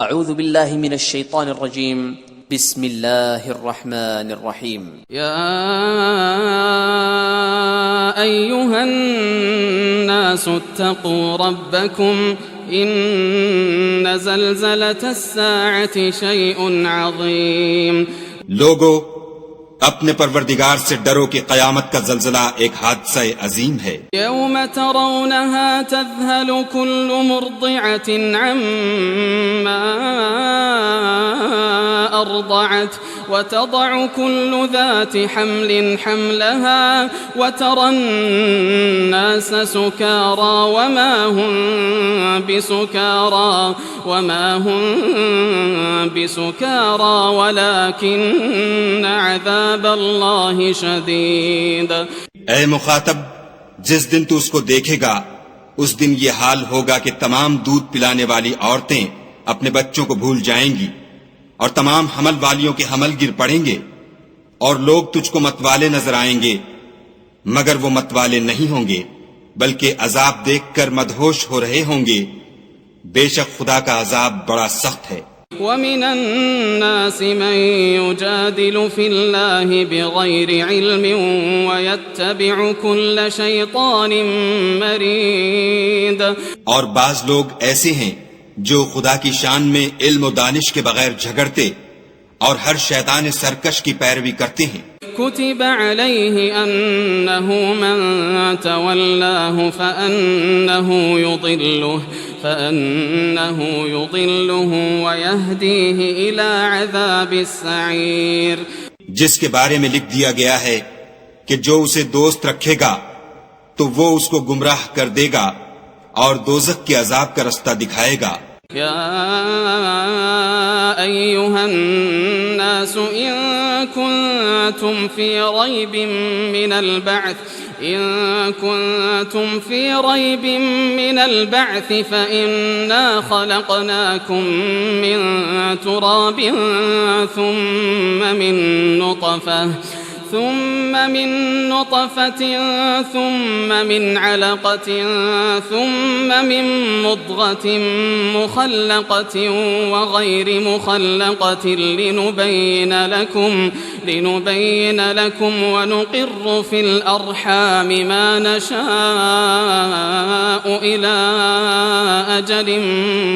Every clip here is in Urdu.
اعوذ باللہ من الشیطان الرجیم بسم اللہ الرحمن الرحیم یا ایہا الناس اتقوا ربکم ان زلزلة الساعة شیء عظیم. لوگو اپنے پروردگار سے ڈرو کہ قیامت کا زلزلہ ایک حادثہ عظیم ہے. یوم ترونها تذهل كل مرضعة عما أرضعت وتضع كل ذات حمل حملها وترى الناس سكارى وما هم بسكارى ولكن عذاب الله شديد. اے مخاطب، جس دن تو اس کو دیکھے گا اس دن یہ حال ہوگا کہ تمام دودھ پلانے والی عورتیں اپنے بچوں کو بھول جائیں گی اور تمام حمل والیوں کے حمل گر پڑیں گے، اور لوگ تجھ کو متوالے نظر آئیں گے مگر وہ متوالے نہیں ہوں گے بلکہ عذاب دیکھ کر مدہوش ہو رہے ہوں گے. بے شک خدا کا عذاب بڑا سخت ہے. وَمِنَ النَّاسِ مَن يُجَادِلُ فِي اللَّهِ بِغَيْرِ عِلْمٍ وَيَتَّبِعُ كُلَّ شَيْطَانٍ مَرِيدٍ. اور بعض لوگ ایسے ہیں جو خدا کی شان میں علم و دانش کے بغیر جھگڑتے اور ہر شیطان سرکش کی پیروی کرتے ہیں. كتب عليه أنه من تولاه فأنه يضله ويهديه إلى عذاب السعير. جس کے بارے میں لکھ دیا گیا ہے کہ جو اسے دوست رکھے گا تو وہ اس کو گمراہ کر دے گا اور دوزخ کے عذاب کا رستہ دکھائے گا. يا أيها الناس إن كنتم في ريب من البعث فإنا خلقناكم من تراب ثم من نطفة ثم من علقة ثم من مضغة مخلقة وغير مخلقة لنبين لكم ونقر في الأرحام ما نشاء إلى أجل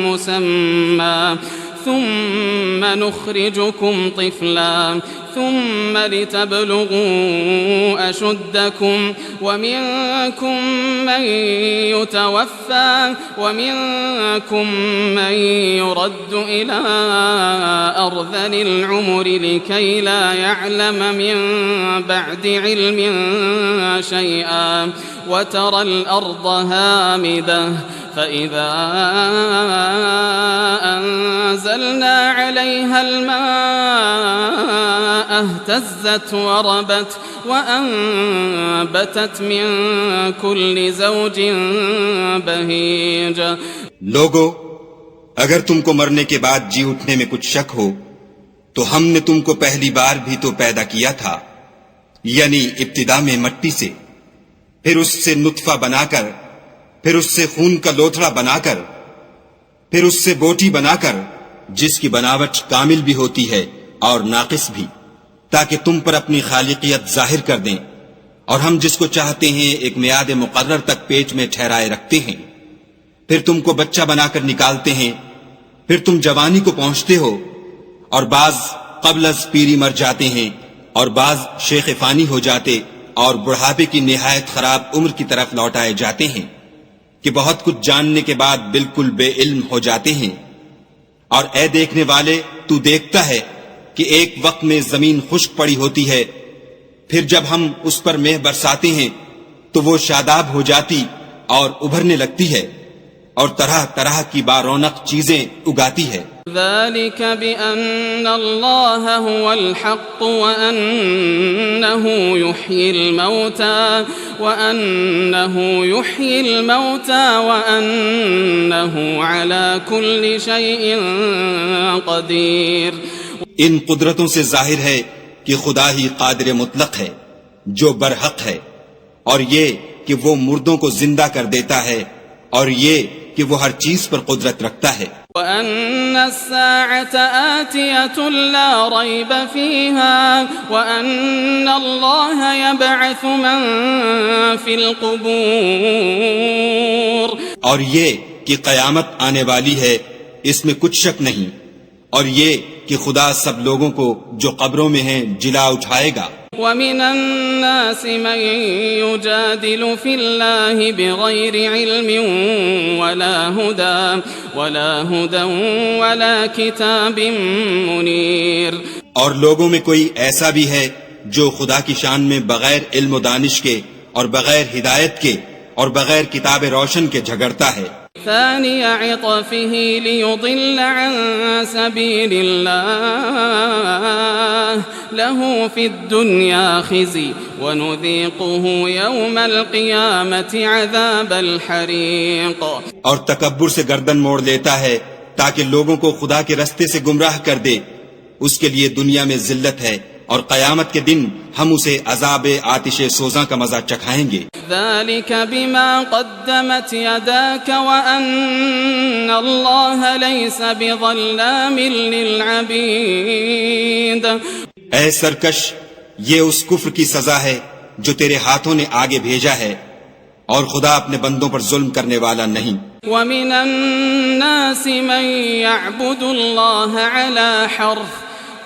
مسمى ثم نخرجكم طفلا ثم لتبلغوا أشدكم ومنكم من يتوفى ومنكم من يرد إلى أرذل العمر لكي لا يعلم من بعد علم شيئا وترى الأرض هامدة فإذا أنزلنا عليها الماء اهتزت وربت وأنبتت من كل زوج بهيج. لوگو، اگر تم کو مرنے کے بعد جی اٹھنے میں کچھ شک ہو تو ہم نے تم کو پہلی بار بھی تو پیدا کیا تھا، یعنی ابتدا میں مٹی سے، پھر اس سے نطفہ بنا کر، پھر اس سے خون کا لوتھڑا بنا کر، پھر اس سے بوٹی بنا کر، جس کی بناوٹ کامل بھی ہوتی ہے اور ناقص بھی، تاکہ تم پر اپنی خالقیت ظاہر کر دیں. اور ہم جس کو چاہتے ہیں ایک میعاد مقرر تک پیٹ میں ٹھہرائے رکھتے ہیں، پھر تم کو بچہ بنا کر نکالتے ہیں، پھر تم جوانی کو پہنچتے ہو، اور بعض قبل از پیری مر جاتے ہیں اور بعض شیخ فانی ہو جاتے اور بڑھاپے کی نہایت خراب عمر کی طرف لوٹائے جاتے ہیں کہ بہت کچھ جاننے کے بعد بالکل بے علم ہو جاتے ہیں. اور اے دیکھنے والے، تو دیکھتا ہے کہ ایک وقت میں زمین خشک پڑی ہوتی ہے، پھر جب ہم اس پر مہ برساتے ہیں تو وہ شاداب ہو جاتی اور ابھرنے لگتی ہے اور طرح طرح کی بارونق چیزیں اگاتی ہے. ذلك بأن الله هو الحق وأنه يحيي الموتى وأنه على كل شيء قدير. ان قدرتوں سے ظاہر ہے کہ خدا ہی قادر مطلق ہے جو برحق ہے، اور یہ کہ وہ مردوں کو زندہ کر دیتا ہے، اور یہ کہ وہ ہر چیز پر قدرت رکھتا ہے، وَأَنَّ السَّاعَةَ آتِيَةٌ لَا رَيْبَ فِيهَا وَأَنَّ اللَّهَ يَبْعَثُ مَن فِي الْقُبُورِ، اور یہ کہ قیامت آنے والی ہے اس میں کچھ شک نہیں، اور یہ کہ خدا سب لوگوں کو جو قبروں میں ہیں جلا اٹھائے گا۔ وَمِنَ النَّاسِ مَن يُجَادِلُ فِي اللَّهِ بِغَيْرِ عِلْمٍ وَلَا هُدًى وَلَا كِتَابٍ مُنِيرٍ، اور لوگوں میں کوئی ایسا بھی ہے جو خدا کی شان میں بغیر علم و دانش کے اور بغیر ہدایت کے اور بغیر کتاب روشن کے جھگڑتا ہے۔ ثاني عطفه ليضل عن سبيل الله له في الدنيا خزي ونذيقه يوم القيامة عذاب الحريق، اور تکبر سے گردن موڑ لیتا ہے تاکہ لوگوں کو خدا کے رستے سے گمراہ کر دے، اس کے لیے دنیا میں ذلت ہے اور قیامت کے دن ہم اسے عذاب آتش سوزاں کا مزہ چکھائیں گے۔ ذلك بما قدمت يداك وأن الله ليس بظلام للعبيد، اے سرکش، یہ اس کفر کی سزا ہے جو تیرے ہاتھوں نے آگے بھیجا ہے، اور خدا اپنے بندوں پر ظلم کرنے والا نہیں۔ ومن الناس من يعبد الله على حرف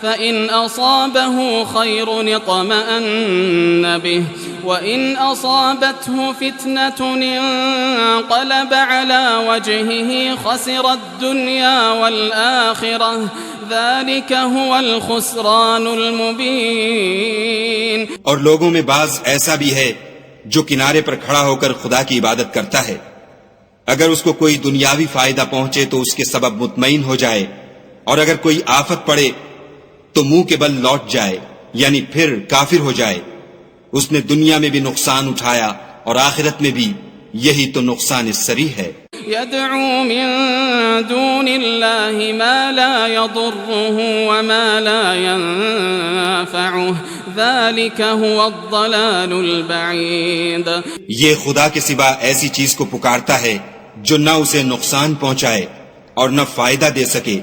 فإن أصابه خير اطمأن به وإن أصابته فتنة انقلب على وجهه خسر الدنيا والآخرة ذلك هو الخسران المبين۔ اور لوگوں میں بعض ایسا بھی ہے جو کنارے پر کھڑا ہو کر خدا کی عبادت کرتا ہے، اگر اس کو کوئی دنیاوی فائدہ پہنچے تو اس کے سبب مطمئن ہو جائے، اور اگر کوئی آفت پڑے تو منہ کے بل لوٹ جائے، یعنی پھر کافر ہو جائے۔ اس نے دنیا میں بھی نقصان اٹھایا اور آخرت میں بھی، یہی تو نقصان السری ہے۔ يدعو من دون الله ما لا يضره وما لا ينفعه ذلك هو الضلال البعيد، یہ خدا کے سوا ایسی چیز کو پکارتا ہے جو نہ اسے نقصان پہنچائے اور نہ فائدہ دے سکے،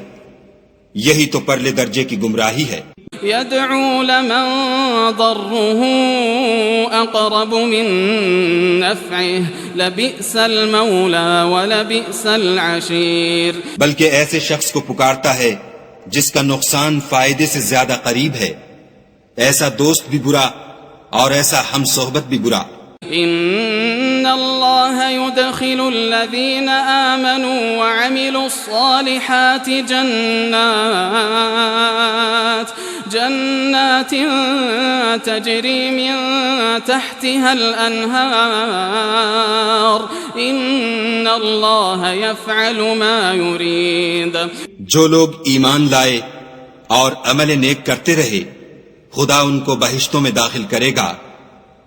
یہی تو پرلے درجے کی گمراہی ہے۔ يدعو لمن ضره أقرب من نفعه لبئس المولى ولبئس العشير، بلکہ ایسے شخص کو پکارتا ہے جس کا نقصان فائدے سے زیادہ قریب ہے، ایسا دوست بھی برا اور ایسا ہم صحبت بھی برا۔ إن الله يدخل الذين آمنوا وعملوا الصالحات جنات تجري من تحتها الأنهار إن الله يفعل ما يريد۔ جو لوگ ایمان لائے اور عمل نیک کرتے رہے، خدا ان کو بہشتوں میں داخل کرے گا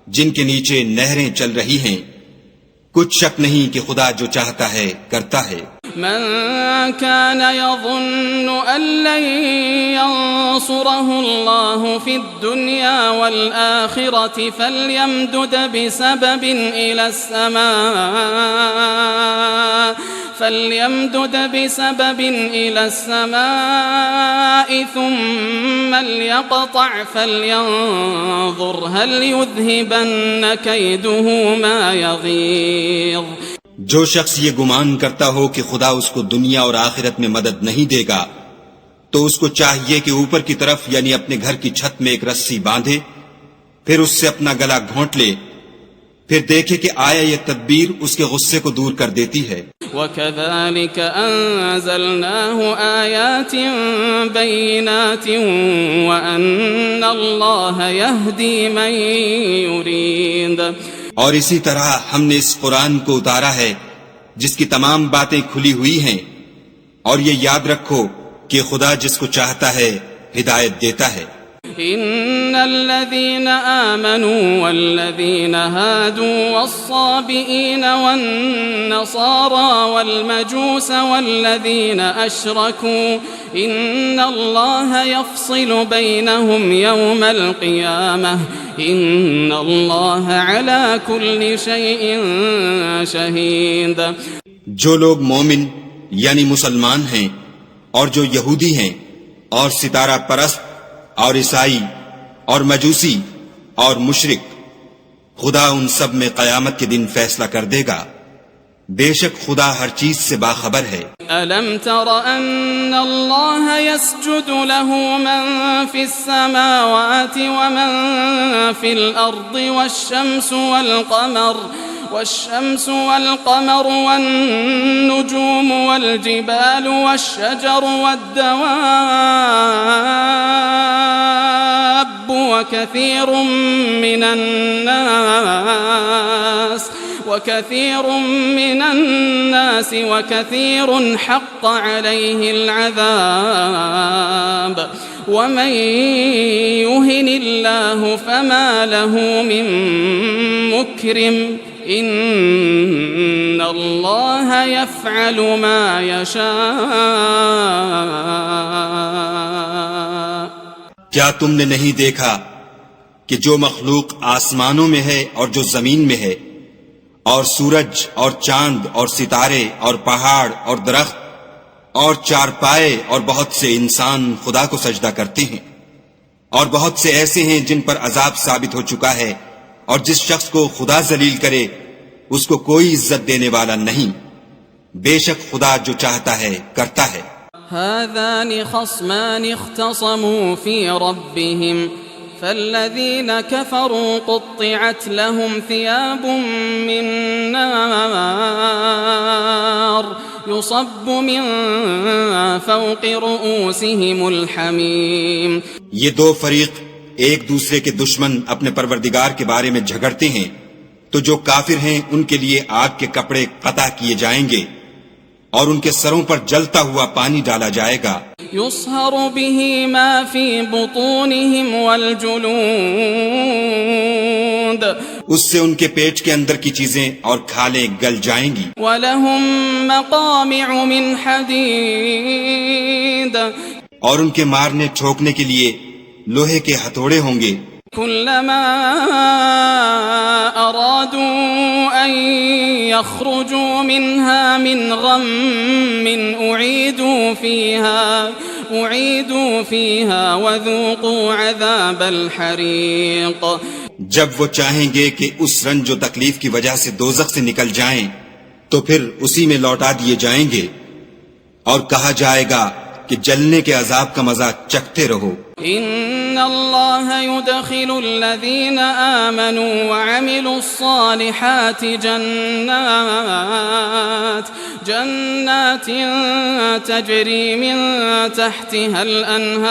جن کے نیچے نہریں چل رہی ہیں، کچھ شک نہیں کہ خدا جو چاہتا ہے کرتا ہے۔ من كان يظن أن لن ينصره الله في الدنيا والآخرة فليمدد بسبب إلى السماء ثم ليقطع فلينظر هل يذهبن كيده ما يغيظ۔ جو شخص یہ گمان کرتا ہو کہ خدا اس کو دنیا اور آخرت میں مدد نہیں دے گا تو اس کو چاہیے کہ اوپر کی طرف یعنی اپنے گھر کی چھت میں ایک رسی باندھے، پھر اس سے اپنا گلا گھونٹ لے، پھر دیکھے کہ آیا یہ تدبیر اس کے غصے کو دور کر دیتی ہے۔ وَكَذَلِكَ أَنزَلْنَاهُ آيَاتٍ بَيِّنَاتٍ وَأَنَّ اللَّهَ يَهْدِي مَن يُرِيدُ، اور اسی طرح ہم نے اس قرآن کو اتارا ہے جس کی تمام باتیں کھلی ہوئی ہیں، اور یہ یاد رکھو کہ خدا جس کو چاہتا ہے ہدایت دیتا ہے۔ إن الذين آمنوا والذين هادوا والصابئين والنصارى والمجوس والذين أشركوا إن الله يفصل بينهم يوم القيامة إن الله على كل شيء شهيد۔ جو لوگ مومن یعنی مسلمان ہیں اور جو یہودی ہیں اور ستارہ پرست اور عیسائی اور مجوسی اور مشرک، خدا ان سب میں قیامت کے دن فیصلہ کر دے گا. بے شک خدا ہر چیز سے باخبر ہے. ألم تر أن الله يسجد له من في السماوات ومن في الأرض والشمس والقمر والنجوم والجبال والشجر والدواب وكثير من الناس وكثير حق عليه العذاب ومن يهن الله فما له من مكرم إن الله يفعل ما يشاء. کیا تم نے نہیں دیکھا کہ جو مخلوق آسمانوں میں ہے اور جو زمین میں ہے، اور سورج اور چاند اور ستارے اور پہاڑ اور درخت اور چارپائے اور بہت سے انسان خدا کو سجدہ کرتے ہیں، اور بہت سے ایسے ہیں جن پر عذاب ثابت ہو چکا ہے، اور جس شخص کو خدا ذلیل کرے اس کو کوئی عزت دینے والا نہیں. بے شک خدا جو چاہتا ہے کرتا ہے. هذان خصمان اختصموا في ربهم فالذين كفروا قطعت لهم ثياب من نار يصب من فوق رؤوسهم الحميم. یہ دو فریق ایک دوسرے کے دشمن اپنے پروردگار کے بارے میں جھگڑتے ہیں، تو جو کافر ہیں ان کے لیے آگ کے کپڑے قطع کیے جائیں گے اور ان کے سروں پر جلتا ہوا پانی ڈالا جائے گا. يصهر به ما في بطونهم والجلود، اس سے ان کے پیٹ کے اندر کی چیزیں اور کھالیں گل جائیں گی. وَلَهُم مَّقَامِعُ مِنْ حَدِيدٍ، اور ان کے مارنے ٹھوکنے کے لیے لوہے کے ہتھوڑے ہوں گے. كلما أرادوا أن يخرجوا منها من غم أعيدوا فيها وذوقوا عذاب الحريق. جب وہ چاہیں گے کہ اس رنج و تکلیف کی وجہ سے دوزخ سے نکل جائیں تو پھر اسی میں لوٹا دیے جائیں گے، اور کہا جائے گا کہ جلنے کے عذاب کا مزہ چکھتے رہو. إن الله يدخل الذين آمنوا وعملوا الصالحات جنات تجري من تحتها الأنهار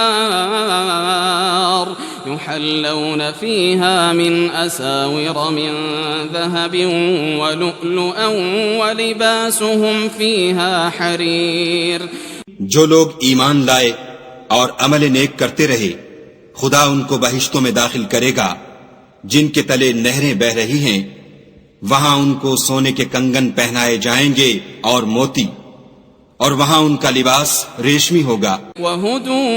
يحلون فيها من أساور من ذهب ولؤلؤا ولباسهم فيها حرير. جو لوگ ایمان لائے اور عمل نیک کرتے رہے خدا ان کو بہشتوں میں داخل کرے گا جن کے تلے نہریں بہ رہی ہیں، وہاں ان کو سونے کے کنگن پہنائے جائیں گے اور موتی، اور وہاں ان کا لباس ریشمی ہوگا. وَهُدُوا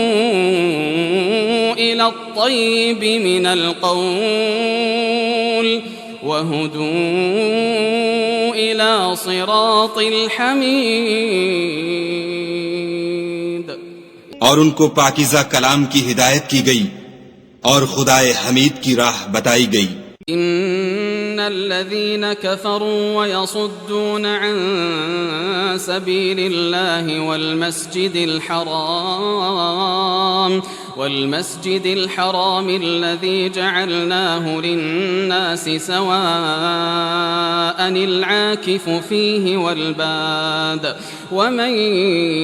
إِلَى الطَّيِّبِ مِنَ الْقَوْلِ وَهُدُوا إِلَى صِرَاطِ الْحَمِيدِ. اور ان کو پاکیزہ کلام کی ہدایت کی گئی اور خدائے حمید کی راہ بتائی گئی. ان الذين كفروا ويصدون عن سبيل الله والمسجد الحرام الذي جعلناه للناس سواء العاكف فيه والباد ومن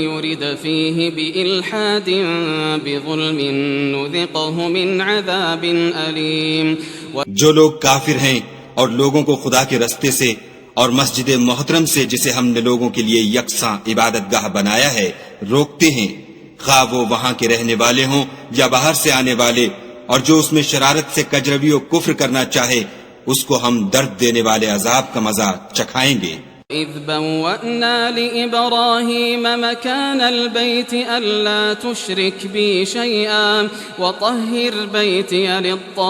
يرد فيه بإلحاد بظلم نذقه من عذاب أليم. جو لوگ کافر ہیں اور لوگوں کو خدا کے رستے سے اور مسجد محترم سے جسے ہم نے لوگوں کے لیے یکساں عبادت گاہ بنایا ہے روکتے ہیں، خواہ وہ وہاں کے رہنے والے ہوں یا باہر سے آنے والے، اور جو اس میں شرارت سے کجروی و کفر کرنا چاہے اس کو ہم درد دینے والے عذاب کا مزہ چکھائیں گے. إذ بوأنا لإبراهيم مكان البيت ألا تشرك بي شيئا وطهر بيتي للطائفين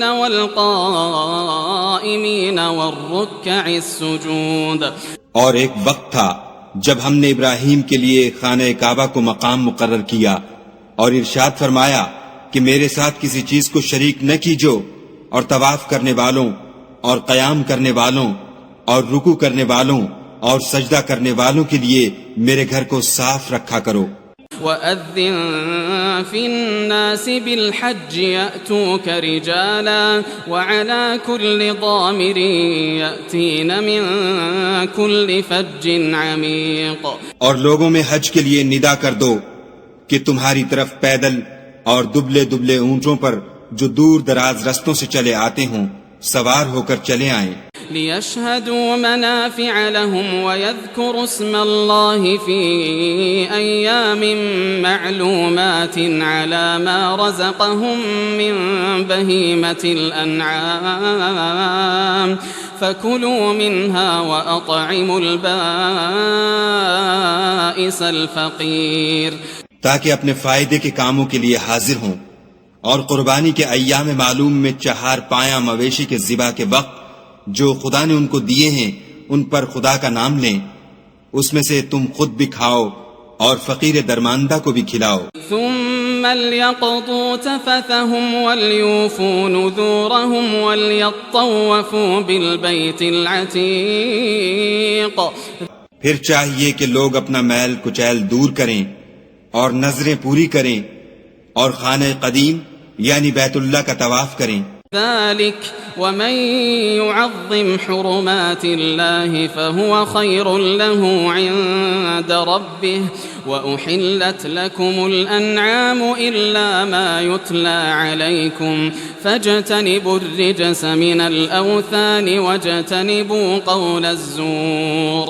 والقائمين والركع السجود. اور ایک وقت تھا جب ہم نے ابراہیم کے لیے خانہ کعبہ کو مقام مقرر کیا اور ارشاد فرمایا کہ میرے ساتھ کسی چیز کو شریک نہ کیجو، اور طواف کرنے والوں اور قیام کرنے والوں اور رکوع کرنے والوں اور سجدہ کرنے والوں کے لیے میرے گھر کو صاف رکھا کرو. وَأَذِّن فِي النَّاسِ بِالْحَجِّ يَأْتُوكَ رِجَالًا وَعَلَى كُلِّ ضَامِرٍ يَأْتِينَ مِنْ كُلِّ فَجٍّ عَمِيقٍ. اور لوگوں میں حج کے لیے ندا کر دو کہ تمہاری طرف پیدل اور دبلے دبلے اونٹوں پر جو دور دراز رستوں سے چلے آتے ہوں سوار ہو کر چلے آئیں. لِيَشْهَدُوا مَنَافِعَ لَهُمْ وَيَذْكُرُوا اسْمَ اللَّهِ فِي أَيَّامٍ مَّعْلُومَاتٍ عَلَى مَا رَزَقَهُم مِّن بَهِيمَةِ الْأَنْعَامِ فَكُلُوا مِنْهَا وَأَطْعِمُوا الْبَائِسَ الْفَقِيرَ. تاکہ اپنے فائدے کے کاموں کے لیے حاضر ہوں اور قربانی کے ایام معلوم میں 4 پایہ مویشی کے ذبح کے وقت جو خدا نے ان کو دیے ہیں ان پر خدا کا نام لیں. اس میں سے تم خود بھی کھاؤ اور فقیر درماندہ کو بھی کھلاؤ. ثم ليقضوا تفثهم وليوفوا نذورهم وليطوفوا بالبيت العتيق. پھر چاہیے کہ لوگ اپنا میل کچیل دور کریں اور نظریں پوری کریں اور خانہ قدیم یعنی بیت اللہ کا طواف کریں. ذلك ومن يعظم حرمات الله فهو خير له عند ربه وأحلت لكم الأنعام إلا ما يتلى عليكم فاجتنبوا الرجس من الأوثان واجتنبوا قول الزور.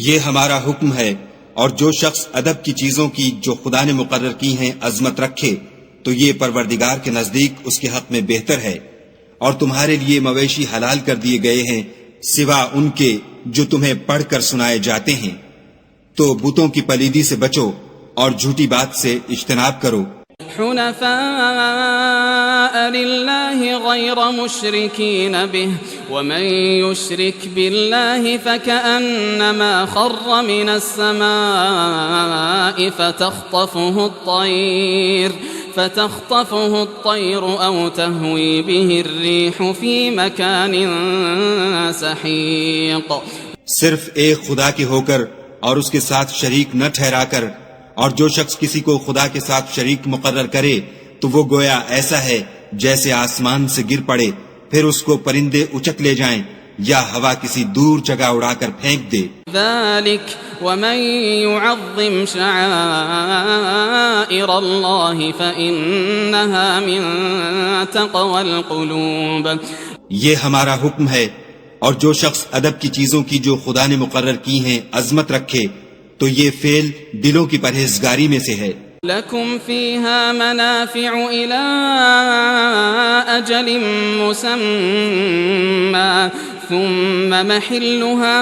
یہ ہمارا حکم ہے، اور جو شخص ادب کی چیزوں کی جو خدا نے مقرر کی ہیں عظمت رکھے تو یہ پروردگار کے نزدیک اس کے حق میں بہتر ہے. اور تمہارے لیے مویشی حلال کر دیے گئے ہیں سوا ان کے جو تمہیں پڑھ کر سنائے جاتے ہیں. تو بتوں کی پلیدی سے بچو اور جھوٹی بات سے اجتناب کرو. حنفاء لله غير مشركين به ومن يشرك بالله فكأنما خر من السماء فتخطفه الطير أو تهوي به الريح في مكان سحيق. صرف ایک خدا کے ہو کر اور اس کے ساتھ شریک نہ ٹھہرا کر، اور جو شخص کسی کو خدا کے ساتھ شریک مقرر کرے تو وہ گویا ایسا ہے جیسے آسمان سے گر پڑے پھر اس کو پرندے اچک لے جائیں یا ہوا کسی دور جگہ اڑا کر پھینک دے. ذلك ومن يعظم شعائر الله فإنها من تقوى القلوب. یہ ہمارا حکم ہے، اور جو شخص ادب کی چیزوں کی جو خدا نے مقرر کی ہیں عظمت رکھے تو یہ فعل دلوں کی پرہیزگاری میں سے ہے. لكم فيها منافع إلى أجل مسمى ثم محلها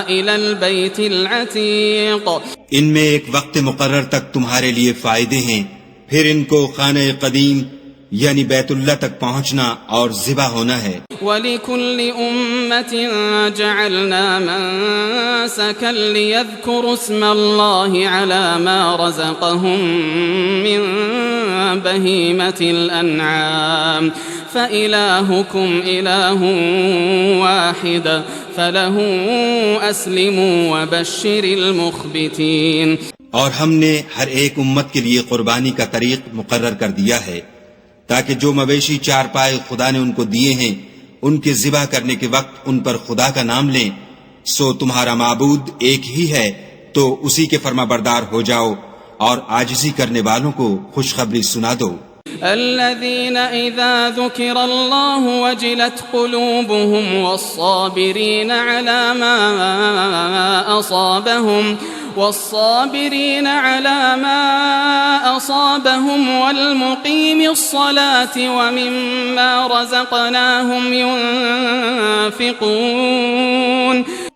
إلى البيت العتيق. ان میں ایک وقت مقرر تک تمہارے لیے فائدے ہیں، پھر ان کو خانہ قدیم یعنی بیت اللہ تک پہنچنا اور ذبح ہونا ہے. وَلِكُلِّ أُمَّةٍ جَعَلْنَا مَنسَكًا لِيَذْكُرُوا اسْمَ اللَّهِ عَلَى مَا رَزَقَهُم مِّن بَهِيمَةِ الْأَنْعَامِ فَإِلَٰهُكُمْ إِلَٰهٌ وَاحِدٌ فَلَهُ أَسْلِمُوا وَبَشِّرِ الْمُخْبِتِينَ. اور ہم نے ہر ایک امت کے لیے قربانی کا طریق مقرر کر دیا ہے تاکہ جو مویشی 4 پائے خدا نے ان کو دیے ہیں ان کے ذبح کرنے کے وقت ان پر خدا کا نام لیں. سو تمہارا معبود ایک ہی ہے تو اسی کے فرما بردار ہو جاؤ اور عاجزی کرنے والوں کو خوشخبری سنا دو. الذين إذا ذكر الله وجلت قلوبهم والصابرين على ما أصابهم والصابرين على ما أصابهم والمقيم الصلاة ومما رزقناهم ينفقون.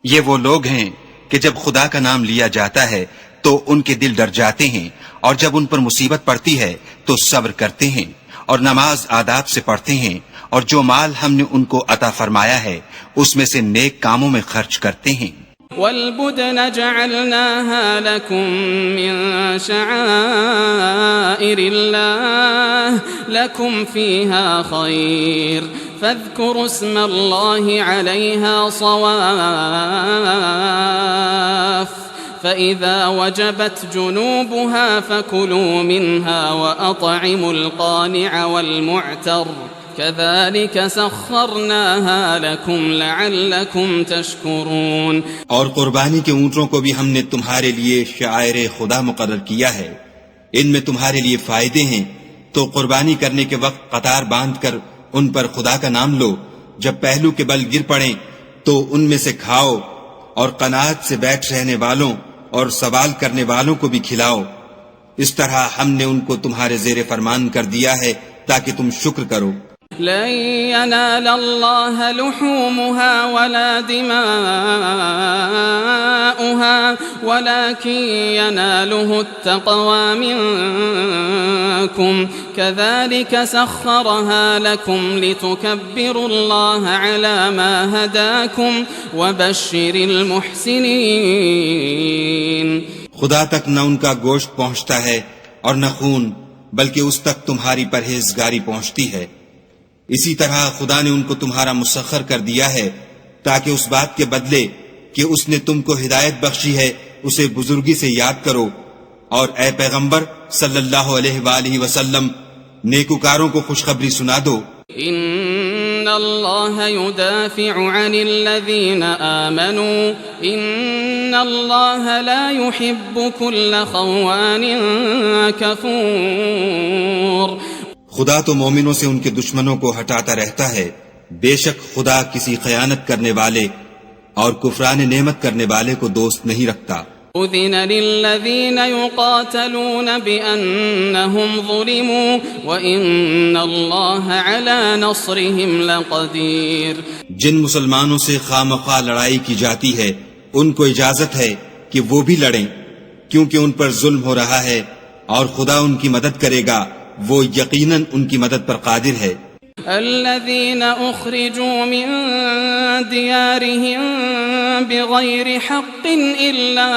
یہ وہ لوگ ہیں کہ جب خدا کا نام لیا جاتا ہے تو ان کے دل ڈر جاتے ہیں، اور جب ان پر مصیبت پڑتی ہے تو صبر کرتے ہیں، اور نماز آداب سے پڑھتے ہیں، اور جو مال ہم نے ان کو عطا فرمایا ہے اس میں سے نیک کاموں میں خرچ کرتے ہیں. والبدن جعلناها لكم من شعائر الله لكم فيها خير فاذكروا اسم الله عليها صواف فإذا وجبت جنوبها فكلوا منها وأطعموا القانع والمعتر كذلك سخرناها لكم لعلكم تشكرون. اور قربانی کے اونٹوں کو بھی ہم نے تمہارے لیے شعائر خدا مقرر کیا ہے، ان میں تمہارے لیے فائدے ہیں، تو قربانی کرنے کے وقت قطار باندھ کر ان پر خدا کا نام لو، جب پہلو کے بل گر پڑیں تو ان میں سے کھاؤ، اور قناعت سے بیٹھ رہنے والوں اور سوال کرنے والوں کو بھی کھلاؤ. اس طرح ہم نے ان کو تمہارے زیر فرمان کر دیا ہے تاکہ تم شکر کرو. لن ينال الله لحومها ولا دماؤها ولكن يناله التقوى منكم كذلك سخرها لكم لتكبروا الله على ما هداكم وبشر المحسنين. خدا تک نہ ان کا گوشت پہنچتا ہے اور نہ خون، بلکہ اس تک تمہاری پرہیزگاری پہنچتی ہے. اسی طرح خدا نے ان کو تمہارا مسخر کر دیا ہے تاکہ اس بات کے بدلے کہ اس نے تم کو ہدایت بخشی ہے اسے بزرگی سے یاد کرو، اور اے پیغمبر صلی اللہ علیہ وآلہ وسلم نیکوکاروں کو خوشخبری سنا دو. ان اللہ يدافع عن الذین آمنوا ان اللہ لا يحب كل خوان کفور. خدا تو مومنوں سے ان کے دشمنوں کو ہٹاتا رہتا ہے، بے شک خدا کسی خیانت کرنے والے اور کفران نعمت کرنے والے کو دوست نہیں رکھتا. اذن للذین یقاتلون بأنہم ظلموا وإن اللہ علی نصرہم لقدیر. جن مسلمانوں سے خواہ لڑائی کی جاتی ہے ان کو اجازت ہے کہ وہ بھی لڑیں، کیونکہ ان پر ظلم ہو رہا ہے، اور خدا ان کی مدد کرے گا، وہ یقیناً ان کی مدد پر قادر ہے. الذين أخرجوا من ديارهم بغير حق إلا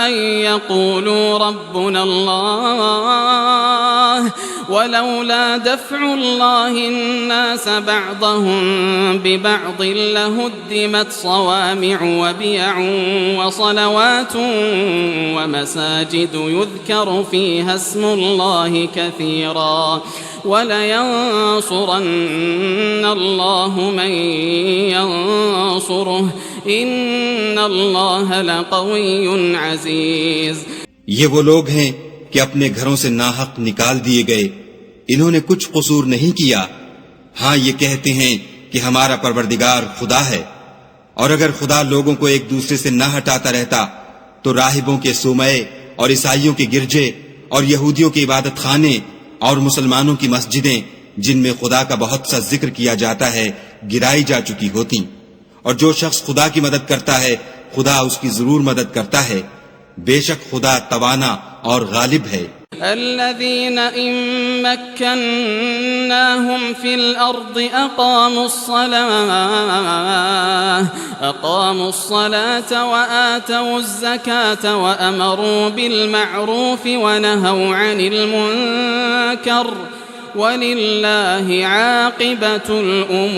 أن يقولوا ربنا الله ولولا دفع الله الناس بعضهم ببعض لهدمت صوامع وبيع وصلوات ومساجد يذكر فيها اسم الله كثيرا وَلَيَنصُرَنَّ اللَّهُ مَن يَنصُرُهُ إِنَّ اللَّهَ لَقَوِيٌّ عَزِيزٌ. یہ وہ لوگ ہیں کہ اپنے گھروں سے ناحق نکال دیے گئے، انہوں نے کچھ قصور نہیں کیا، ہاں یہ کہتے ہیں کہ ہمارا پروردگار خدا ہے. اور اگر خدا لوگوں کو ایک دوسرے سے نہ ہٹاتا رہتا تو راہبوں کے صومعے اور عیسائیوں کے گرجے اور یہودیوں کے عبادت خانے اور مسلمانوں کی مسجدیں جن میں خدا کا بہت سا ذکر کیا جاتا ہے گرائی جا چکی ہوتی. اور جو شخص خدا کی مدد کرتا ہے خدا اس کی ضرور مدد کرتا ہے، بے شک خدا توانا اور غالب ہے. الذين إن مكناهم في الأرض أقاموا الصلاة وآتوا الزكاة وأمروا بالمعروف ونهوا عن المنكر ولله عاقبة الأمور.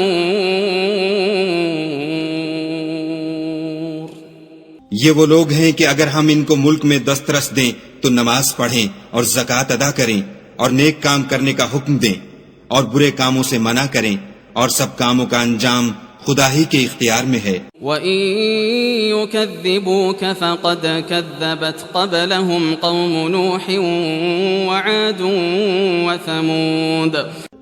یہ وہ لوگ ہیں کہ اگر ہم ان کو ملک میں دسترس دیں تو نماز پڑھیں اور زکوٰۃ ادا کریں اور نیک کام کرنے کا حکم دیں اور برے کاموں سے منع کریں، اور سب کاموں کا انجام خدا ہی کے اختیار میں ہے. وَإِن يُكَذِّبُوكَ فَقَدْ كَذَّبَتْ قَبْلَهُمْ قَوْمُ نُوحٍ وَعَادٌ وَثَمُودَ.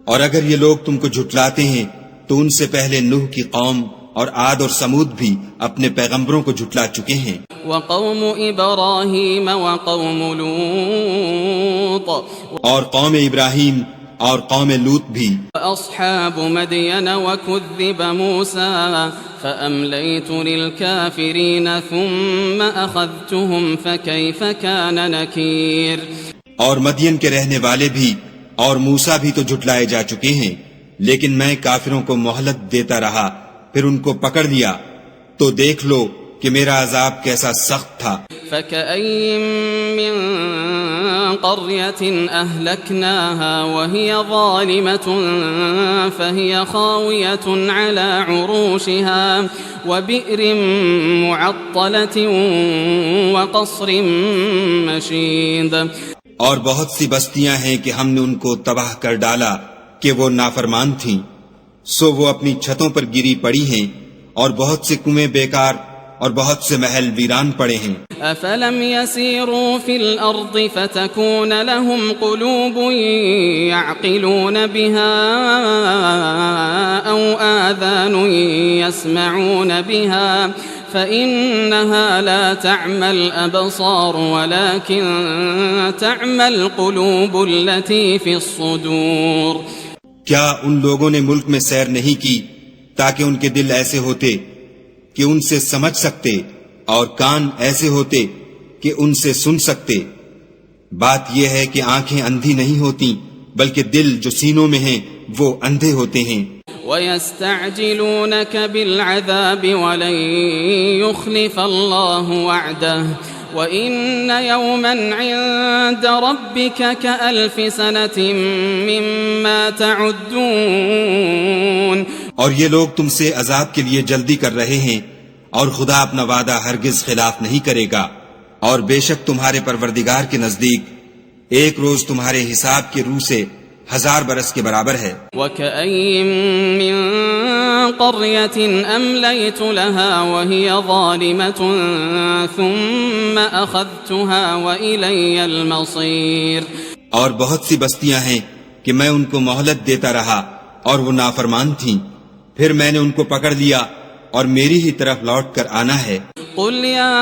اور اگر یہ لوگ تم کو جھٹلاتے ہیں تو ان سے پہلے نوح کی قوم اور عاد اور سمود بھی اپنے پیغمبروں کو جھٹلا چکے ہیں. وقوم ابراہیم وقوم لوط اور قوم ابراہیم اور قوم لوط بھی. اصحاب مدین وکذب موسیٰ فأملیت للکافرین ثم اخذتهم فکیف کان نکیر. اور مدین کے رہنے والے بھی اور موسیٰ بھی تو جھٹلائے جا چکے ہیں، لیکن میں کافروں کو مہلت دیتا رہا، پھر ان کو پکڑ لیا، تو دیکھ لو کہ میرا عذاب کیسا سخت تھا. فَكَأَيٍّ مِّن قَرْيَةٍ أَهْلَكْنَاهَا وَهِيَ ظَالِمَةٌ فَهِيَ خَاوِيَةٌ عَلَى عُرُوشِهَا وَبِئْرٍ مُّعَطَّلَةٍ وَقَصْرٍ مَّشِيدٍ. اور بہت سی بستیاں ہیں کہ ہم نے ان کو تباہ کر ڈالا کہ وہ نافرمان تھیں، سو وہ اپنی چھتوں پر گری پڑی ہیں، اور بہت سے کنویں بیکار اور بہت سے محل ویران پڑے ہیں. افلم يسيروا في الارض فتكون لهم قلوب يعقلون بها او آذان يسمعون بها فإنها لا تعمى الأبصار ولكن تعمى القلوب التي في الصدور. کیا ان لوگوں نے ملک میں سیر نہیں کی تاکہ ان کے دل ایسے ہوتے کہ ان سے سمجھ سکتے اور کان ایسے ہوتے کہ ان سے سن سکتے؟ بات یہ ہے کہ آنکھیں اندھی نہیں ہوتی بلکہ دل جو سینوں میں ہیں وہ اندھے ہوتے ہیں. وَيَسْتَعْجِلُونَكَ بِالْعَذَابِ وَلَن يُخْلِفَ اللَّهُ وَعْدَهُ وَإِنَّ يَوْمًا عِندَ رَبِّكَ كَأَلْفِ سَنَةٍ مِّمَّا تَعُدُّونَ. اور یہ لوگ تم سے عذاب کے لیے جلدی کر رہے ہیں، اور خدا اپنا وعدہ ہرگز خلاف نہیں کرے گا، اور بے شک تمہارے پروردگار کے نزدیک ایک روز تمہارے حساب کے روح سے 1000 برس کے برابر ہے. وَكَأَيٍّ مِّن قَرْيَةٍ أَمْلَيْتُ لَهَا وَهِيَ ظَالِمَةٌ ثُمَّ أَخَذْتُهَا وَإِلَيَّ الْمَصِيرُ. اور بہت سی بستیاں ہیں کہ میں ان کو مہلت دیتا رہا اور وہ نافرمان تھیں، پھر میں نے ان کو پکڑ لیا اور میری ہی طرف لوٹ کر آنا ہے. قُلْ يَا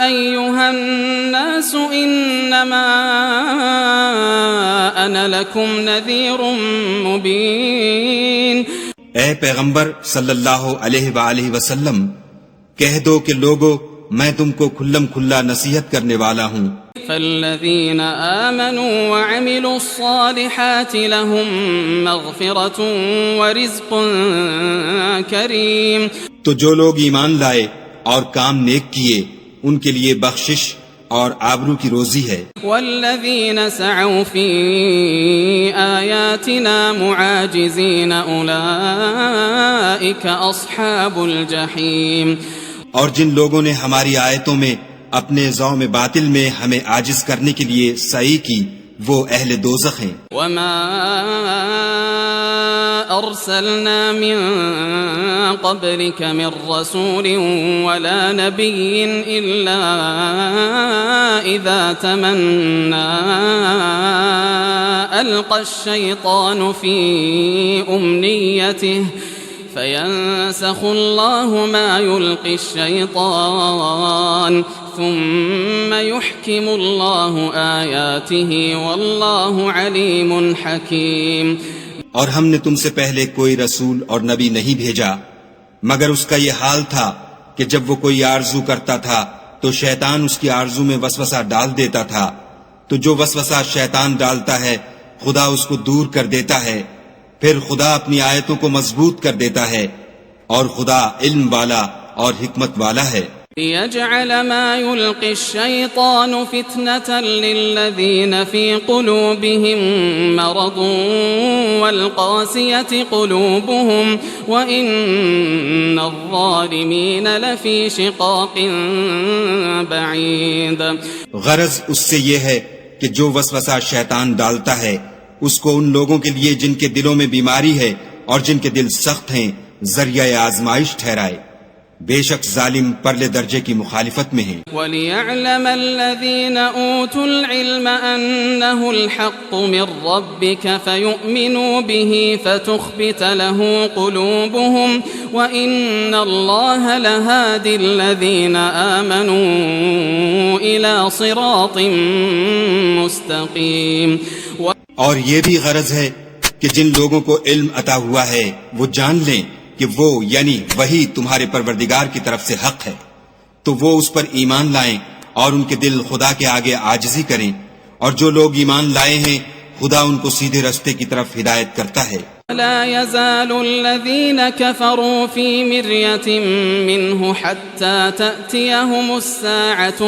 أَيُّهَا النَّاسُ إِنَّمَا أَنَا لَكُمْ نَذِيرٌ مُبِينٌ. اے پیغمبر صلی اللہ علیہ وآلہ وسلم، کہہ دو کہ لوگو میں تم کو کھلم کھلا نصیحت کرنے والا ہوں. فالذین آمنوا وعملوا الصالحات لهم مغفرة ورزق کریم. تو جو لوگ ایمان لائے اور کام نیک کیے ان کے لیے بخشش اور آبرو کی روزی ہے. والذین سعوا فی آیاتنا معاجزین اولئک اصحاب الجحیم. اور جن لوگوں نے ہماری آیتوں میں اپنے ذوم باطل میں ہمیں عاجز کرنے کے لیے سعی کی وہ اہل دوزخ ہیں. وما ارسلنا من قبلك من رسول ولا نبي الا اذا تمنى القى الشيطان في امنيته فينسخ الله ما يلقي الشيطان ثم يحكم الله آياته والله عليم حكيم. اور ہم نے تم سے پہلے کوئی رسول اور نبی نہیں بھیجا مگر اس کا یہ حال تھا کہ جب وہ کوئی آرزو کرتا تھا تو شیطان اس کی آرزو میں وسوسہ ڈال دیتا تھا، تو جو وسوسہ شیطان ڈالتا ہے خدا اس کو دور کر دیتا ہے، پھر خدا اپنی آیتوں کو مضبوط کر دیتا ہے، اور خدا علم والا اور حکمت والا ہے. لِيَجْعَلَ مَا يُلْقِي الشَّيْطَانُ فِتْنَةً لِّلَّذِينَ فِي قُلُوبِهِم مَّرَضٌ وَالْقَاسِيَةِ قُلُوبُهُمْ وَإِنَّ الظَّالِمِينَ لَفِي شِقَاقٍ بَعِيدٍ. غرض اس سے یہ ہے کہ جو وسوسہ شیطان ڈالتا ہے اس کو ان لوگوں کے لیے جن کے دلوں میں بیماری ہے اور جن کے دل سخت ہیں ذریعہ آزمائش ٹھہرائے، بے شک ظالم پرلے درجے کی مخالفت میں ہیں۔ وَلِيَعْلَمَ الَّذِينَ أُوتُوا الْعِلْمَ أَنَّهُ الْحَقُّ مِنْ رَبِّكَ فَيُؤْمِنُوا بِهِ فَتُخْبِتَ لَهُ قُلُوبُهُمْ وَإِنَّ اللَّهَ لَهَادِ الَّذِينَ آمَنُوا إِلَى صِرَاطٍ مُسْتَقِيمٍ۔ اور یہ بھی غرض ہے کہ جن لوگوں کو علم عطا ہوا ہے وہ جان لیں کہ وہ یعنی وہی تمہارے پروردگار کی طرف سے حق ہے، تو وہ اس پر ایمان لائیں اور ان کے دل خدا کے آگے عاجزی کریں، اور جو لوگ ایمان لائے ہیں خدا ان کو سیدھے رستے کی طرف ہدایت کرتا ہے۔ لا يزال الذين كفروا في مرية منه حتى تأتيهم الساعة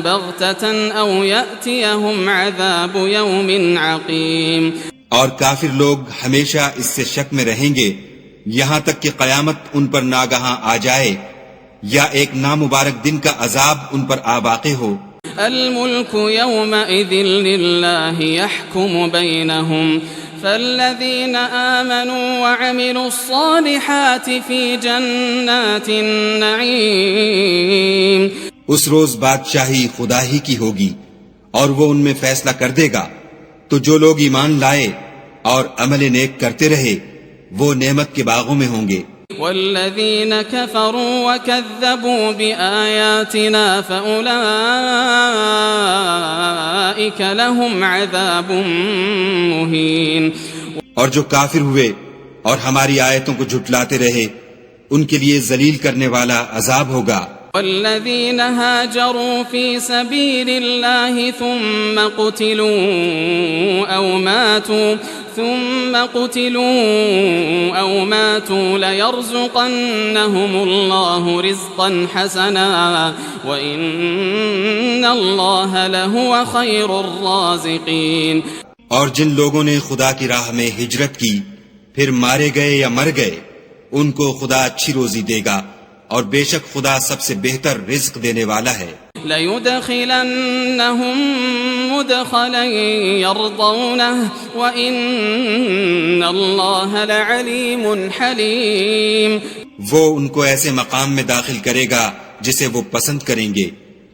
بغتة أو يأتيهم عذاب يوم عقيم۔ اور کافر لوگ ہمیشہ اس سے شک میں رہیں گے یہاں تک کہ قیامت ان پر ناگہاں آ جائے یا ایک نامبارک دن کا عذاب ان پر آ واقع ہو۔ الملك يومئذ لله يحكم بينهم فالذين آمنوا وعملوا الصالحات في جنات النعيم۔ اس روز بادشاہی خدا ہی کی ہوگی اور وہ ان میں فیصلہ کر دے گا، تو جو لوگ ایمان لائے اور عمل نیک کرتے رہے وہ نعمت کے باغوں میں ہوں گے۔ والذين كفروا وكذبوا بآياتنا فأولئك لهم عذاب مهين۔ اور جو کافر ہوئے اور ہماری آیتوں کو جھٹلاتے رہے ان کے لیے ذلیل کرنے والا عذاب ہوگا۔ والذين هاجروا في سبيل الله ثم قتلوا أو ماتوا ليرزقنهم الله رزقا حسنا وإن الله لهو خير الرازقين۔ اور جن لوگوں نے خدا کی راہ میں ہجرت کی پھر مارے گئے یا مر گئے ان کو خدا اچھی روزی دے گا اور بے شک خدا سب سے بہتر رزق دینے والا ہے۔ لَيُدْخِلَنَّهُمْ مُدْخَلًا يَرْضَوْنَهُ وَإِنَّ اللَّهَ لَعَلِيمٌ حَلِيمٌ۔ وہ ان کو ایسے مقام میں داخل کرے گا جسے وہ پسند کریں گے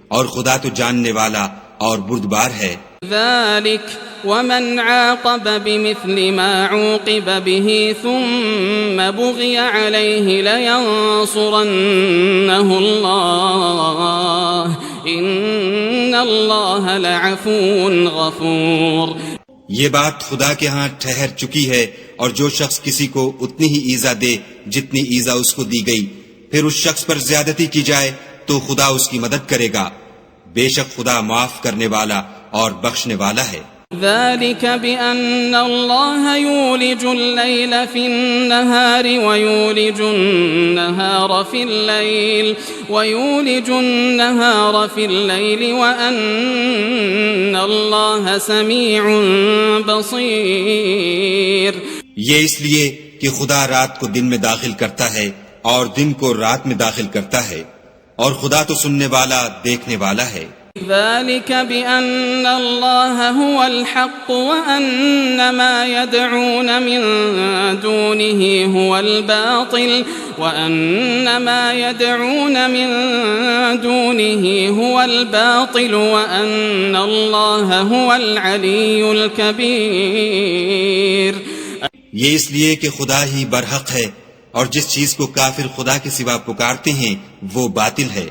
اور خدا تو جاننے والا اور بردبار ہے۔ ذَلِكَ وَمَنْ عَاقَبَ بِمِثْلِ مَا عُوقِبَ بِهِ ثُمَّ بُغِيَ عَلَيْهِ لَيَنصُرَنَّهُ اللَّهُ إِنَّ اللَّهَ لَعَفُوٌّ غَفُورٌ۔ یہ بات خدا کے ہاں ٹھہر چکی ہے، اور جو شخص کسی کو اتنی ہی ایذا دے جتنی ایذا اس کو دی گئی پھر اس شخص پر زیادتی کی جائے تو خدا اس کی مدد کرے گا، بے شک خدا معاف کرنے والا اور بخشنے والا ہے۔ ذلك بأن الله يولج الليل في النهار ويولج النهار في الليل وأن الله سميع بصير۔ یہ اس لیے کہ خدا رات کو دن میں داخل کرتا ہے اور دن کو رات میں داخل کرتا ہے، اور خدا تو سننے والا دیکھنے والا ہے۔ ذلك بأن الله هو الحق وأن ما يدعون من دونه هو الباطل وأن الله هو العلي الكبير۔ یہ اس لیے کہ خدا ہی برحق ہے اور جس چیز کو کافر خدا کے سوا پکارتے ہیں وہ باطل ہے،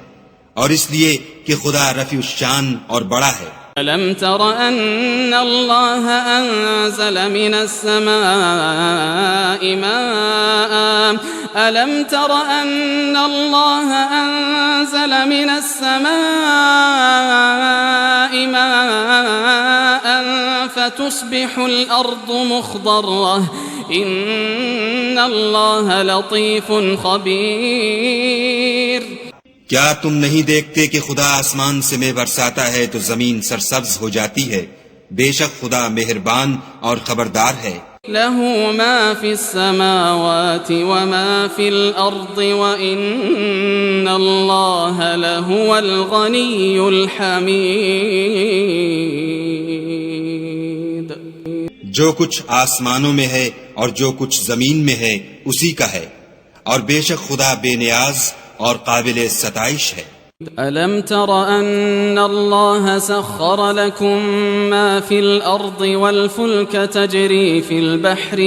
اور اس لیے کہ خدا رفیع الشان اور بڑا ہے۔ ألم تر أن الله أنزل من السماء ماء فتصبح الأرض مخضرة إن الله لطيف خبير۔ کیا تم نہیں دیکھتے کہ خدا آسمان سے مے برساتا ہے تو زمین سرسبز ہو جاتی ہے، بے شک خدا مہربان اور خبردار ہے۔ له ما في السماوات وما في الأرض وإن الله لهو الغني الحميد۔ جو کچھ آسمانوں میں ہے اور جو کچھ زمین میں ہے اسی کا ہے، اور بے شک خدا بے نیاز اور قابل ستائش ہے۔ ألم تر أن الله سخر لكم ما في الأرض والفلك تجري في البحر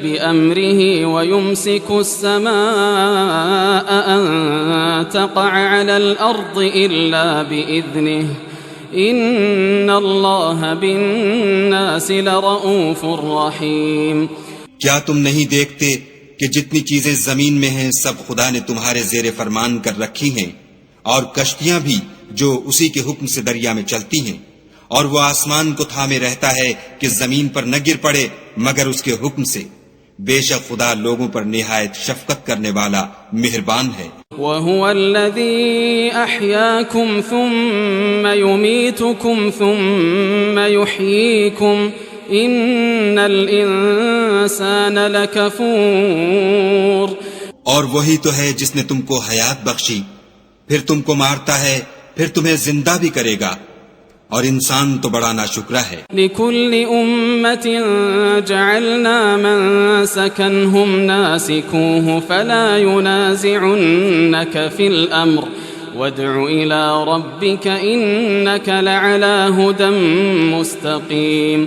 بأمره ويمسك السماء أن تقع على الأرض إلا بإذنه إن الله بالناس لرؤوف رحيم۔ کیا تم نہیں دیکھتے کہ جتنی چیزیں زمین میں ہیں سب خدا نے تمہارے زیر فرمان کر رکھی ہیں، اور کشتیاں بھی جو اسی کے حکم سے دریا میں چلتی ہیں، اور وہ آسمان کو تھامے رہتا ہے کہ زمین پر نہ گر پڑے مگر اس کے حکم سے، بے شک خدا لوگوں پر نہایت شفقت کرنے والا مہربان ہے۔ وَهُوَ الَّذِي أَحْيَاكُمْ ثُمَّ يُمِيتُكُمْ ثُمَّ يُحْيِيكُمْ إِنَّ الْإِنسَانَ لَكَفُورٌ۔ اور وہی تو ہے جس نے تم کو حیات بخشی، پھر تم کو مارتا ہے، پھر تمہیں زندہ بھی کرے گا، اور انسان تو بڑا ناشکرا ہے۔ لِكُلِّ أُمَّةٍ جَعَلْنَا مَنسَكًا هُمْ نَاسِكُوهُ فَلَا يُنَازِعُنَّكَ فِي الْأَمْرِ وَادْعُ إِلَى رَبِّكَ إِنَّكَ لَعَلَى هُدًى مُسْتَقِيمٍ۔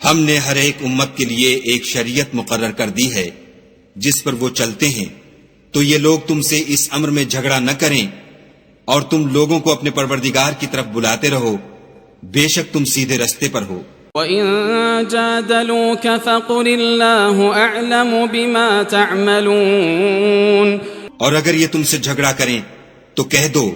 ہم نے ہر ایک امت کے لیے ایک شریعت مقرر کر دی ہے جس پر وہ چلتے ہیں، تو یہ لوگ تم سے اس امر میں جھگڑا نہ کریں، اور تم لوگوں کو اپنے پروردگار کی طرف بلاتے رہو، بے شک تم سیدھے رستے پر ہو۔ وَإِن جَادَلُوكَ فَقُلِ اللَّهُ أَعْلَمُ بِمَا تَعْمَلُونَ۔ اور اگر یہ تم سے جھگڑا کریں تو کہہ دو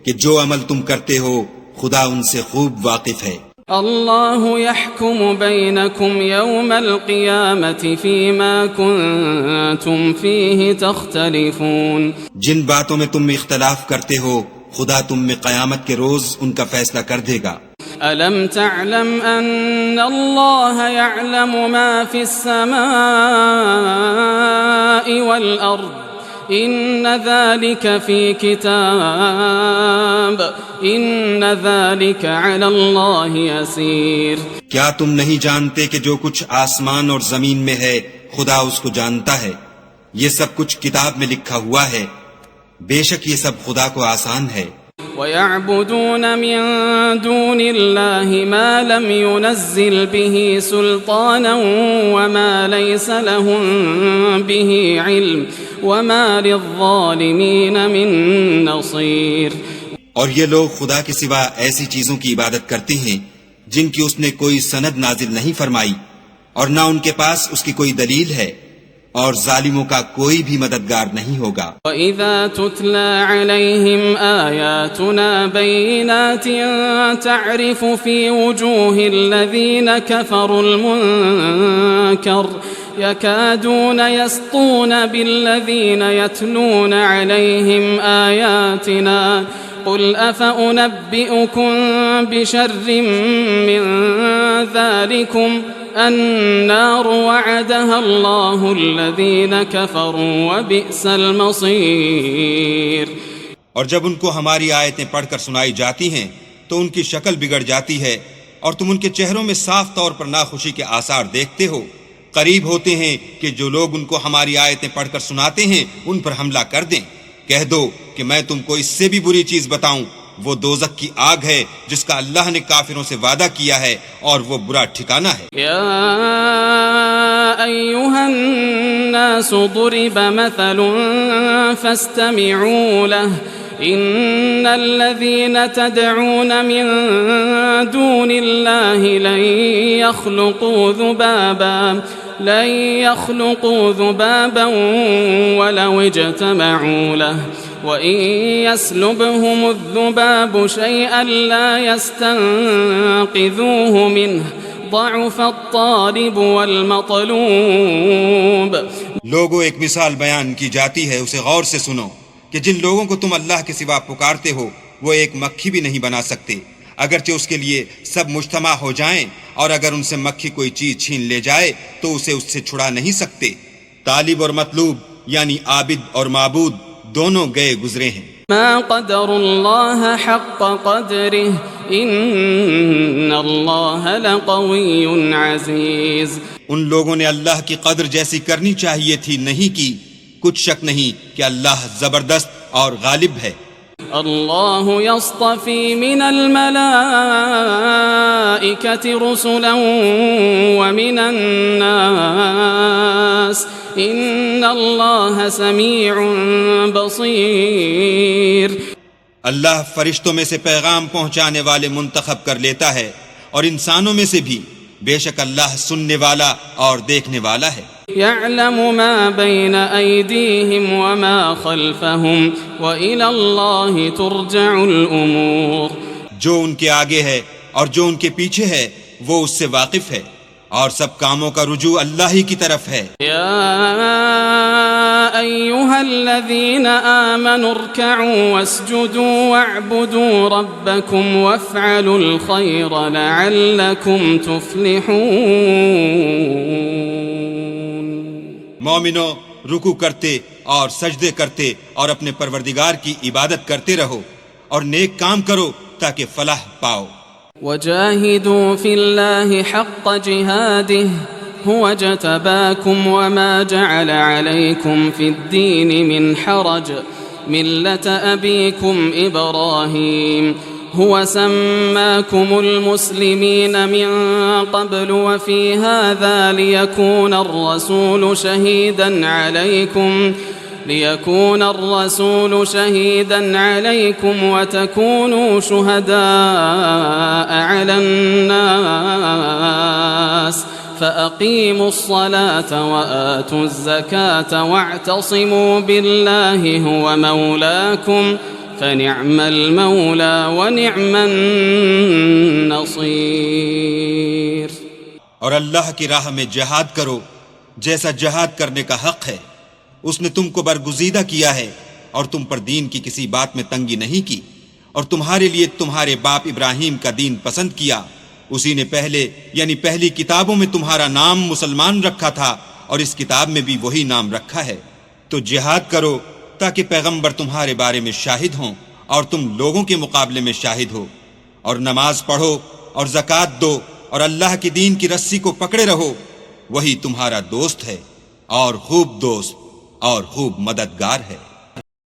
کہ جو عمل تم کرتے ہو خدا ان سے خوب واقف ہے۔ اللہ يحكم بينكم يوم القيامة فيما كنتم فيه تختلفون۔ جن باتوں میں تم اختلاف کرتے ہو خدا تم میں قیامت کے روز ان کا فیصلہ کر دے گا۔ ألم تعلم أن الله يعلم ما في السماء والأرض إن ذلك في كتاب إن ذلك على الله يسير۔ کیا تم نہیں جانتے کہ جو کچھ آسمان اور زمین میں ہے خدا اس کو جانتا ہے، یہ سب کچھ کتاب میں لکھا ہوا ہے، بے شک یہ سب خدا کو آسان ہے۔ وَيَعْبُدُونَ مِن دُونِ اللَّهِ مَا لَمْ يُنَزِّلْ بِهِ سُلْطَانًا وَمَا لَيْسَ لَهُم بِهِ عِلْمٌ وَمَا لِلظَّالِمِينَ مِن نَصِيرٍ۔ اور یہ لوگ خدا کے سوا ایسی چیزوں کی عبادت کرتے ہیں جن کی اس نے کوئی سند نازل نہیں فرمائی، اور نہ ان کے پاس اس کی کوئی دلیل ہے، اور ظالموں کا کوئی بھی مددگار نہیں ہوگا۔ وَإِذَا تُتْلَى عَلَيْهِمْ آيَاتُنَا بَيِّنَاتٍ تَعْرِفُ فِي وُجُوهِ الَّذِينَ كَفَرُوا الْمُنكَرَ يَكَادُونَ يَسْطُونَ بِالَّذِينَ يَتْلُونَ عَلَيْهِمْ آيَاتِنَا قُلْ أَفَأُنَبِّئُكُمْ بِشَرٍّ مِّن ذَلِكُمْ النار وعدها الله الذين كفروا وبئس المصير۔ اور جب ان کو ہماری آیتیں پڑھ کر سنائی جاتی ہیں تو ان کی شکل بگڑ جاتی ہے، اور تم ان کے چہروں میں صاف طور پر ناخوشی کے آثار دیکھتے ہو۔ قریب ہوتے ہیں کہ جو لوگ ان کو ہماری آیتیں پڑھ کر سناتے ہیں ان پر حملہ کر دیں۔ کہہ دو کہ میں تم کو اس سے بھی بری چیز بتاؤں، وہ دوزخ کی آگ ہے جس کا اللہ نے کافروں سے وعدہ کیا ہے، اور وہ برا ٹھکانہ ہے۔ یا ایھا الناس ضرب مثل فاستمعوا له ان الذين تدعون من دون الله لن يخلقوا ذبابا ولو اجتمعوا له وإن يسلبهم الذباب شيئا لا يستنقذوه منه ضعف الطالب والمطلوب۔ لوگوں ایک مثال بیان کی جاتی ہے، اسے غور سے سنو کہ جن لوگوں کو تم اللہ کے سوا پکارتے ہو وہ ایک مکھی بھی نہیں بنا سکتے، اگرچہ اس کے لیے سب مجتمع ہو جائیں، اور اگر ان سے مکھی کوئی چیز چھین لے جائے تو اسے اس سے چھڑا نہیں سکتے۔ طالب اور مطلوب یعنی عابد اور معبود دونوں گئے گزرے ہیں۔ ما قدر الله حق قدره ان الله لقوي عزيز. ان لوگوں نے اللہ کی قدر جیسی کرنی چاہیے تھی نہیں کی. کچھ شک نہیں کہ اللہ زبردست اور غالب ہے. الله يصطفي من الملائكة رسلا ومن الناس إن الله سميع بصير. اللہ فرشتوں میں سے پیغام پہنچانے والے منتخب کر لیتا ہے اور انسانوں میں سے بھی. بے شک اللہ سننے والا اور دیکھنے والا ہے. يعلم ما بين أيديهم وما خلفهم وإلى الله ترجع الأمور. جو ان کے آگے ہے اور جو ان کے پیچھے ہے وہ اس سے واقف ہے اور سب کاموں کا رجوع اللہ ہی کی طرف ہے. يا أيها الذين آمنوا اركعوا واسجدوا واعبدوا ربكم وافعلوا الخير لعلكم تفلحون. مومنو رکوع کرتے اور سجدے کرتے اور اپنے پروردگار کی عبادت کرتے رہو اور نیک کام کرو تاکہ فلاح پاؤ. وجاهدوا في الله حق جهاده هو اجتباكم وما جعل عليكم في الدين من حرج ملة أبيكم إبراهيم هو سماكم المسلمين من قبل وفي هذا ليكون الرسول شهيدا عليكم وتكونوا شهداء على الناس فأقيموا الصلاة وآتوا الزكاة واعتصموا بالله هو مولاكم فنعم المولى ونعم النصير. اور اللہ کی راہ میں جہاد کرو جیسا جہاد کرنے کا حق ہے. اس نے تم کو برگزیدہ کیا ہے اور تم پر دین کی کسی بات میں تنگی نہیں کی اور تمہارے لیے تمہارے باپ ابراہیم کا دین پسند کیا. اسی نے پہلے یعنی پہلی کتابوں میں تمہارا نام مسلمان رکھا تھا اور اس کتاب میں بھی وہی نام رکھا ہے. تو جہاد کرو تاکہ پیغمبر تمہارے بارے میں شاہد ہوں اور تم لوگوں کے مقابلے میں شاہد ہو. اور نماز پڑھو اور زکوٰۃ دو اور اللہ کے دین کی رسی کو پکڑے رہو. وہی تمہارا دوست ہے اور خوب دوست اور خوب مددگار ہے.